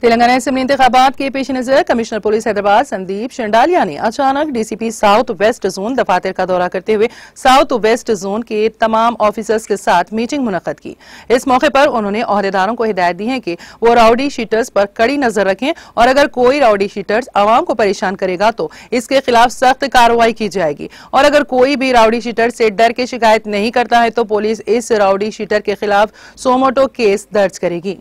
Telangana assembly इंतखाबात के पेश नजर कमिश्नर पुलिस हैदराबाद संदीप शंडालिया ने अचानक डीसीपी साउथ वेस्ट जोन दफातर का दौरा करते हुए साउथ वेस्ट जोन के तमाम ऑफिसर्स के साथ मीटिंग मुनक्कद की। इस मौके पर उन्होंने ओहदेदारों को हिदायत दी है कि वो राउडी शीटर्स पर कड़ी नजर रखें और अगर कोई राउडी शीटर्स आवाम को परेशान करेगा तो इसके खिलाफ सख्त कार्रवाई की जाएगी और अगर कोई भी राउडी शीटर से डर के शिकायत नहीं करता है तो पुलिस इस राउडी शीटर के खिलाफ सोमोटो केस दर्ज करेगी।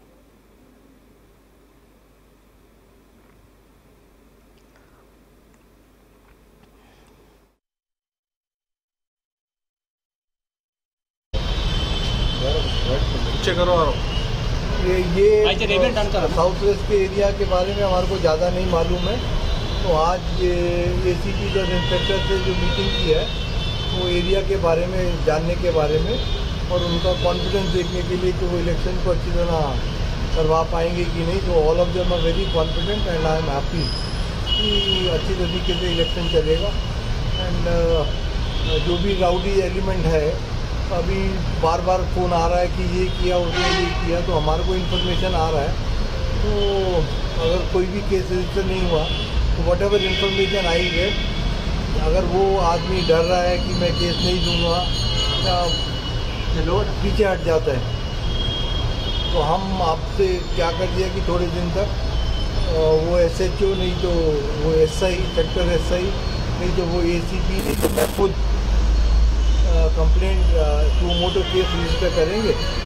ये साउथ वेस्ट के एरिया के बारे में हमारे को ज़्यादा नहीं मालूम है, तो आज ये एसीपी और इंस्पेक्टर से जो मीटिंग की है वो एरिया के बारे में जानने के बारे में और उनका कॉन्फिडेंस देखने के लिए कि वो इलेक्शन को अच्छी तरह करवा पाएंगे कि नहीं। तो all of them are very confident and I am happy कि अच्छी तरीके से इलेक्शन चलेगा। एंड जो भी राउडी एलिमेंट है, अभी बार बार फ़ोन आ रहा है कि ये किया उसने ये किया, तो हमारे को इन्फॉर्मेशन आ रहा है। तो अगर कोई भी केस रजिस्टर नहीं हुआ तो वट एवर इन्फॉर्मेशन आई है, अगर वो आदमी डर रहा है कि मैं केस नहीं दूंगा या पीछे हट जाता है, तो हम आपसे क्या कर दिया कि थोड़े दिन तक वो SHO नहीं तो वो SI सेक्टर SI नहीं तो वो ACP नहीं तो मैं खुद कंप्लेंट सुमोटो केस रजिस्टर करेंगे